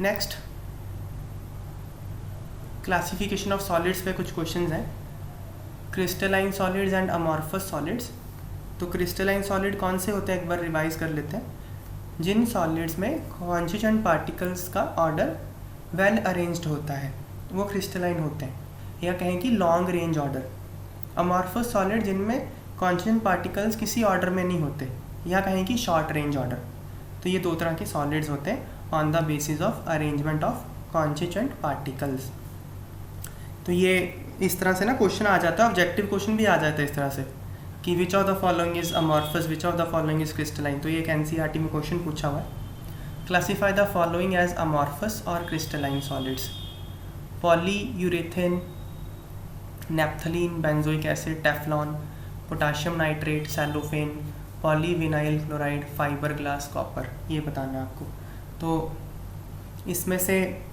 Next classification of solids पे कुछ questions हैं। Crystalline solids and amorphous solids. तो क्रिस्टलाइन सॉलिड कौन से होते हैं, एक बार रिवाइज कर लेते हैं। जिन सॉलिड्स में कॉन्स्टिट्यूएंट पार्टिकल्स का ऑर्डर वेल अरेंज्ड होता है वो क्रिस्टलाइन होते हैं, या कहें कि long range order. Amorphous solid जिनमें कॉन्स्टिट्यूएंट पार्टिकल्स किसी ऑर्डर में नहीं होते, या कहें कि शॉर्ट रेंज ऑर्डर। तो ये दो तरह के सॉलिड्स होते हैं on the basis of arrangement of constituent particles. तो ये इस तरह से ना क्वेश्चन आ जाता है, ऑब्जेक्टिव क्वेश्चन भी आ जाता है इस तरह से कि which of the following is amorphous, which of the following is crystalline. तो ये एक एनसीईआरटी में क्वेश्चन पूछा हुआ है। Classify the following as amorphous और crystalline solids. Polyurethane, naphthalene, benzoic acid, Teflon, potassium nitrate, cellophane, polyvinyl chloride, fibre glass, copper. ये बताना है आपको। तो इसमें से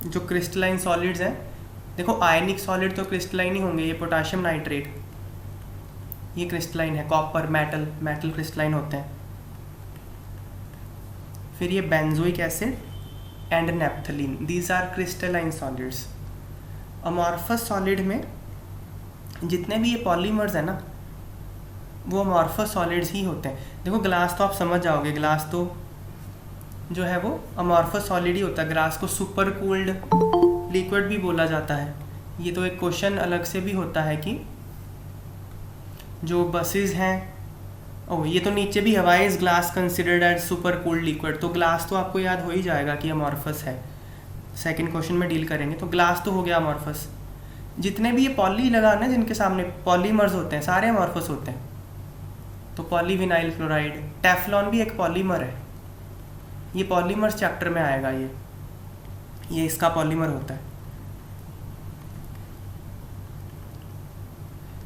जो क्रिस्टलाइन सॉलिड्स हैं, देखो आयनिक सॉलिड तो क्रिस्टलाइन ही होंगे। ये पोटाशियम नाइट्रेट ये क्रिस्टलाइन है, कॉपर, मेटल क्रिस्टलाइन होते हैं। फिर ये benzoic acid and naphthalene, these are crystalline solids. Amorphous solid में जितने भी ये पॉलीमर्स हैं ना वो अमॉर्फस सॉलिड्स ही होते हैं। देखो ग्लास तो आप समझ जाओगे, ग्लास तो जो है वो अमॉर्फस सॉलिड ही होता है। ग्लास को सुपर कूल्ड लिक्विड भी बोला जाता है। ये तो एक क्वेश्चन अलग से भी होता है कि जो बसेस हैं, ये तो नीचे भी हवा is glass considered as super cooled liquid. तो ग्लास तो आपको याद हो ही जाएगा कि अमॉर्फस है, सेकंड क्वेश्चन में डील करेंगे। तो ग्लास तो हो गया अमॉर्फस। जितने भी ये पॉली लगाना है जिनके सामने पॉलीमर्स होते हैं सारे अमॉर्फस होते हैं। तो पॉलीविनाइल क्लोराइड, टेफ्लॉन भी एक पॉलीमर है। ये पॉलीमर्स चैप्टर में आएगा। ये इसका पॉलीमर होता है।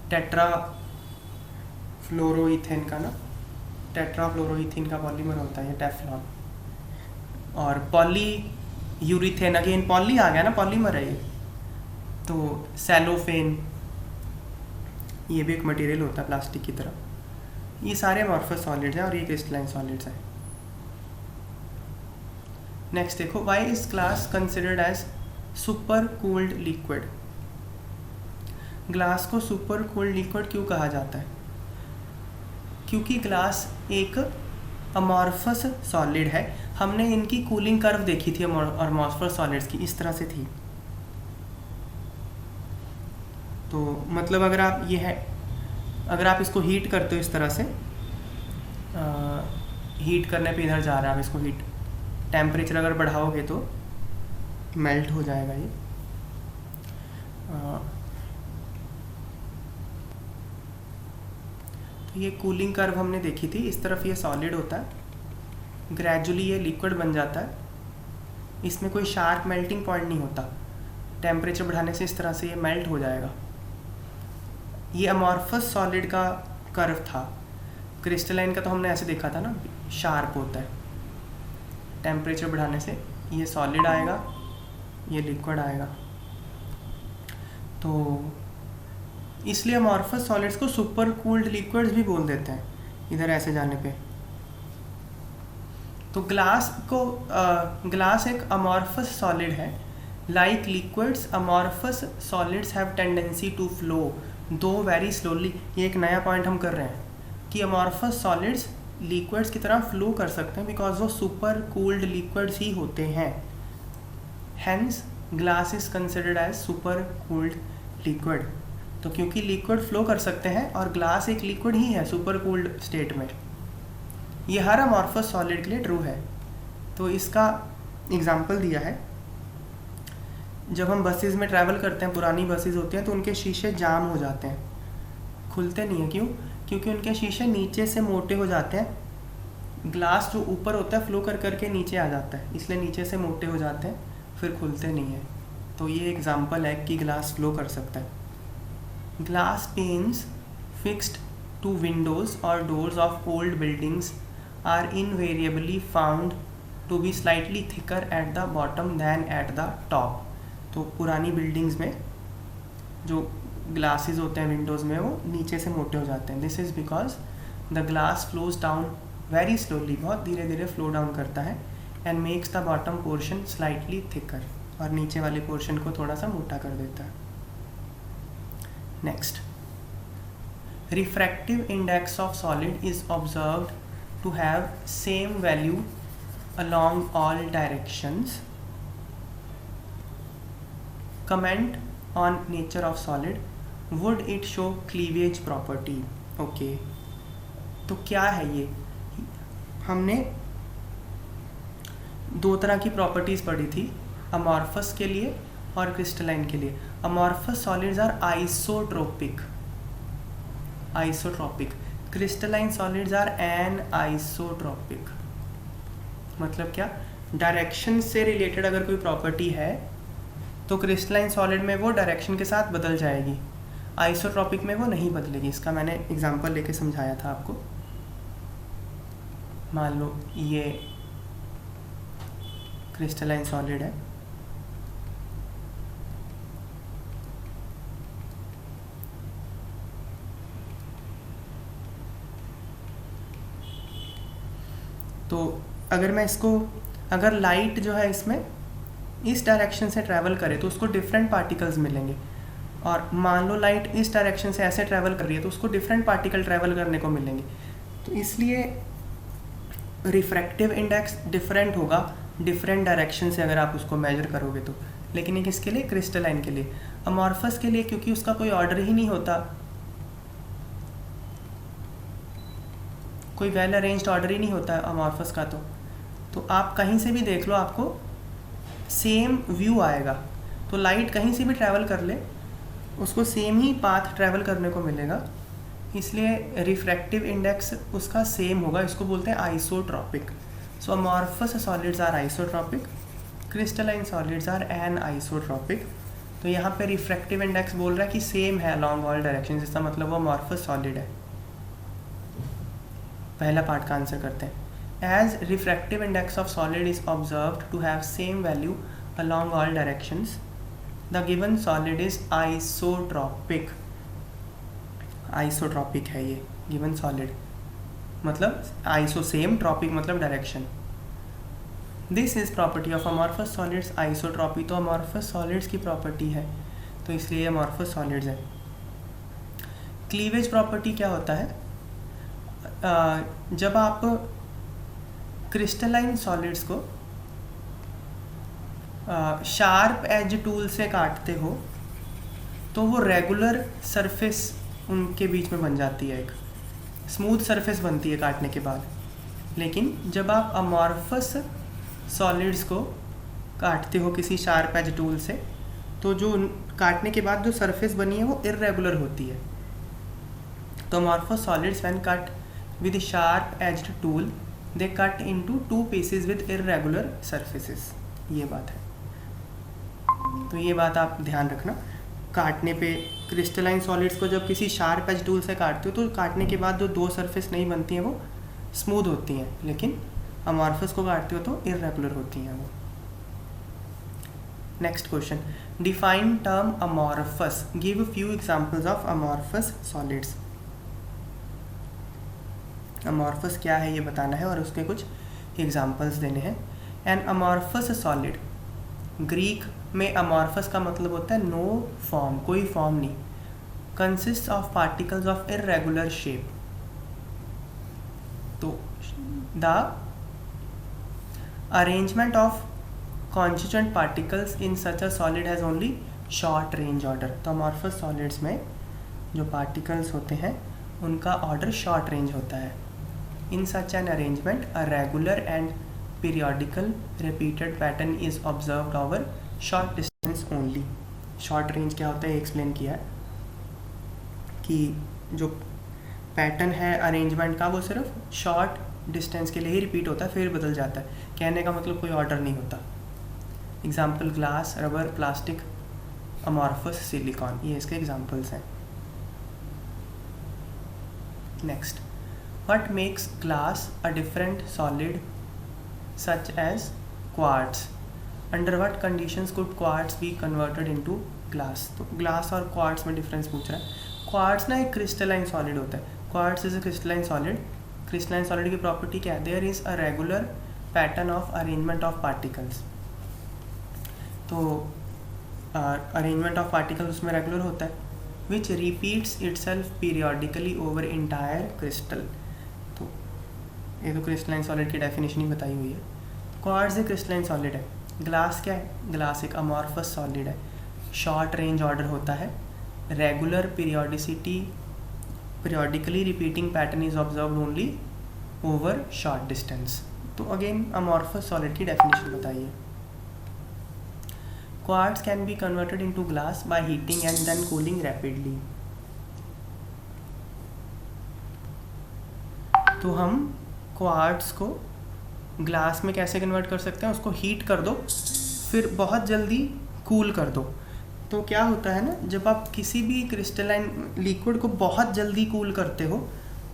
टेट्राफ्लोरोइथेन का ना, टेट्राफ्लोरोइथेन का पॉलीमर होता है ये टेफ्लॉन। और पॉलीयूरेथेन, अगेन पॉली आ गया ना, पॉलीमर है ये। तो सेलोफेन ये भी एक मटेरियल होता है प्लास्टिक की तरह। ये सारे अमॉर्फस सॉलिड्स हैं और ये क्रिस्टलाइन सॉलिड्स हैं। नेक्स्ट देखो, why is glass considered as super cooled liquid. Glass को सुपर कूल्ड लिक्विड क्यों कहा जाता है? क्योंकि ग्लास एक अमॉर्फस सॉलिड है। हमने इनकी कूलिंग कर्व देखी थी अमॉर्फस सॉलिड्स की, इस तरह से थी। तो मतलब अगर आप इसको हीट करते हो इस तरह से, हीट करने पे इधर जा रहा है, आप इसको हीट टेम्परेचर अगर बढ़ाओगे तो मेल्ट हो जाएगा ये। तो ये कूलिंग कर्व हमने देखी थी। इस तरफ ये सॉलिड होता है, ग्रेजुअली ये लिक्विड बन जाता है। इसमें कोई शार्प मेल्टिंग पॉइंट नहीं होता। टेम्परेचर बढ़ाने से इस तरह से ये मेल्ट हो जाएगा। ये अमॉर्फस सॉलिड का कर्व था। क्रिस्टलाइन का तो हमने ऐसे देखा था ना, शार्प होता है। टेम्परेचर बढ़ाने से ये सॉलिड आएगा, ये लिक्विड आएगा। तो इसलिए अमॉर्फस सॉलिड्स को सुपर कूल्ड लिक्विड्स भी बोल देते हैं इधर ऐसे जाने पे। तो ग्लास एक अमॉर्फस सॉलिड है। Like liquids, amorphous solids have tendency to flow though very slowly. ये एक नया पॉइंट हम कर रहे हैं कि अमॉर्फस सॉलिड्स लिक्विड्स की तरह फ्लो कर सकते हैं बिकॉज वो सुपर कूल्ड लिक्विड्स ही होते हैं। Hence glass is considered as super cooled liquid. तो क्योंकि लिक्विड फ्लो कर सकते हैं और ग्लास एक लिक्विड ही है सुपर कूल्ड स्टेट में, ये हर अमॉर्फस सॉलिड के लिए ट्रू है। तो इसका एग्जाम्पल दिया है, जब हम बसेस में ट्रैवल करते हैं, पुरानी बसेस होती हैं तो उनके शीशे जाम हो जाते हैं, खुलते नहीं हैं। क्यों? क्योंकि उनके शीशे नीचे से मोटे हो जाते हैं। ग्लास जो ऊपर होता है फ्लो कर करके नीचे आ जाता है, इसलिए नीचे से मोटे हो जाते हैं, फिर खुलते नहीं हैं। तो ये एग्जाम्पल है कि ग्लास फ्लो कर सकता है। Glass panes fixed to windows और doors of old buildings are invariably found to be slightly thicker at the bottom than at the top. तो पुरानी बिल्डिंग्स में जो ग्लासेस होते हैं विंडोज़ में, वो नीचे से मोटे हो जाते हैं। This is because the glass flows down very slowly, बहुत धीरे धीरे फ्लो डाउन करता है and makes the bottom portion slightly thicker, और नीचे वाले पोर्शन को थोड़ा सा मोटा कर देता है। Next, refractive index of solid is observed to have same value along all directions. Comment on nature of solid. Would it show cleavage property? Okay, तो क्या है ये? हमने दो तरह की प्रॉपर्टीज़ पढ़ी थी, अमॉर्फस के लिए और क्रिस्टलाइन के लिए। Amorphous solids are isotropic, crystalline solids are anisotropic. मतलब क्या? डायरेक्शन से रिलेटेड अगर कोई प्रॉपर्टी है तो क्रिस्टलाइन सॉलिड में वो डायरेक्शन के साथ बदल जाएगी, आइसोट्रॉपिक में वो नहीं बदलेगी। इसका मैंने एग्जांपल लेके समझाया था आपको। मान लो ये क्रिस्टलाइन सॉलिड है, तो अगर मैं इसको, अगर लाइट जो है इसमें इस डायरेक्शन से ट्रैवल करे तो उसको डिफरेंट पार्टिकल्स मिलेंगे, और मान लो लाइट इस डायरेक्शन से ऐसे ट्रैवल कर रही है तो उसको डिफरेंट पार्टिकल ट्रैवल करने को मिलेंगे। तो इसलिए रिफ्रैक्टिव इंडेक्स डिफरेंट होगा डिफरेंट डायरेक्शन से अगर आप उसको मेजर करोगे तो। लेकिन ये किसके लिए? क्रिस्टलाइन के लिए। अमॉर्फस के लिए क्योंकि उसका कोई ऑर्डर ही नहीं होता, कोई वेल अरेंज्ड ऑर्डर ही नहीं होता अमॉर्फस का, तो आप कहीं से भी देख लो आपको सेम व्यू आएगा। तो लाइट कहीं से भी ट्रैवल कर ले उसको सेम ही पाथ ट्रैवल करने को मिलेगा, इसलिए रिफ्रैक्टिव इंडेक्स उसका सेम होगा। इसको बोलते हैं isotropic. So amorphous solids are isotropic, crystalline solids are anisotropic. तो यहाँ पे रिफ्रैक्टिव इंडेक्स बोल रहा है कि सेम है अलॉन्ग ऑल डायरेक्शन, इसका मतलब वो अमॉर्फस सॉलिड है। पहला पार्ट का आंसर करते हैं। As refractive index of solid is observed to have same value along all directions, the given solid is isotropic. Isotropic है ये given solid, मतलब iso same, tropic मतलब direction. This is property of amorphous solids. Isotropy तो amorphous solids की property है, तो इसलिए amorphous solids है। Cleavage property क्या होता है? जब आप क्रिस्टलाइन सॉलिड्स को शार्प एज टूल से काटते हो तो वो रेगुलर सरफेस उनके बीच में बन जाती है, एक स्मूथ सरफेस बनती है काटने के बाद। लेकिन जब आप अमॉर्फस सॉलिड्स को काटते हो किसी शार्प एज टूल से तो जो काटने के बाद जो सरफेस बनी है वो इर्रेगुलर होती है। तो amorphous solids when cut with sharp aged tool they cut into 2 pieces with irregular surfaces. ये बात है, तो ये बात आप ध्यान रखना। काटने पे क्रिस्टलाइन सॉलिड्स को जब किसी शार्प एज टूल से काटते हो तो काटने के बाद जो 2 सरफेस नहीं बनती हैं वो स्मूथ होती हैं, लेकिन अमॉर्फस को काटते हो तो इर्रेगुलर होती हैं वो। Next question, define term amorphous, give few examples of amorphous solids. Amorphous क्या है ये बताना है और उसके कुछ एग्जांपल्स देने हैं। एन अमॉर्फस सॉलिड, ग्रीक में अमॉर्फस का मतलब होता है नो फॉर्म, कोई फॉर्म नहीं, consist of particles of irregular shape. तो the arrangement of constituent particles in such a solid has only short range order. तो अमॉर्फस सॉलिड्स में जो पार्टिकल्स होते हैं उनका ऑर्डर शॉर्ट रेंज होता है। In such an arrangement, a regular and periodical repeated pattern is observed over short distance only. Short range क्या होता है एक्सप्लेन किया है कि जो पैटर्न है अरेंजमेंट का वो सिर्फ शॉर्ट डिस्टेंस के लिए ही रिपीट होता है, फिर बदल जाता है। कहने का मतलब कोई ऑर्डर नहीं होता। Example glass, rubber, plastic, amorphous, silicon, ये इसके एग्जाम्पल्स हैं। Next, what makes glass a different solid such as quartz? Under what conditions could quartz be converted into glass? तो glass और quartz में डिफरेंस पूछ रहा है। quartz ना एक क्रिस्टलाइन सॉलिड होता है। quartz is a crystalline solid. Crystalline solid की प्रॉपर्टी क्या है? There is a regular pattern of arrangement of particles. तो अरेंजमेंट ऑफ पार्टिकल्स उसमें रेगुलर होता है, which repeats itself periodically over entire crystal. तो ये तो क्रिस्टलाइन सॉलिड की डेफिनेशन ही बताई हुई है। क्वार्ट्ज एक क्रिस्टलाइन सॉलिड है। ग्लास क्या है? ग्लास एक अमॉर्फस सॉलिड है, शॉर्ट रेंज ऑर्डर होता है, regular periodically repeating pattern is observed only over short distance. तो अगेन अमॉर्फस सॉलिड की डेफिनेशन बताइए। Quartz can be converted into glass by heating and then cooling rapidly. तो हम quartz को glass में कैसे कन्वर्ट कर सकते हैं? उसको हीट कर दो, फिर बहुत जल्दी कूल कर दो। तो क्या होता है ना, जब आप किसी भी क्रिस्टलाइन लिक्विड को बहुत जल्दी कूल करते हो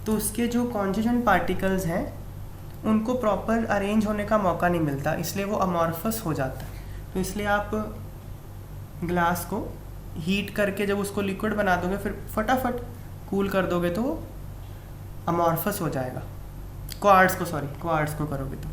तो उसके जो कॉन्स्टिट्यूएंट पार्टिकल्स हैं उनको प्रॉपर अरेंज होने का मौका नहीं मिलता, इसलिए वो अमॉर्फस हो जाता है। तो इसलिए आप ग्लास को हीट करके जब उसको लिक्विड बना दोगे फिर फटाफट कूल कर दोगे तो अमॉर्फस हो जाएगा। क्वार्ट्ज को करोगे तो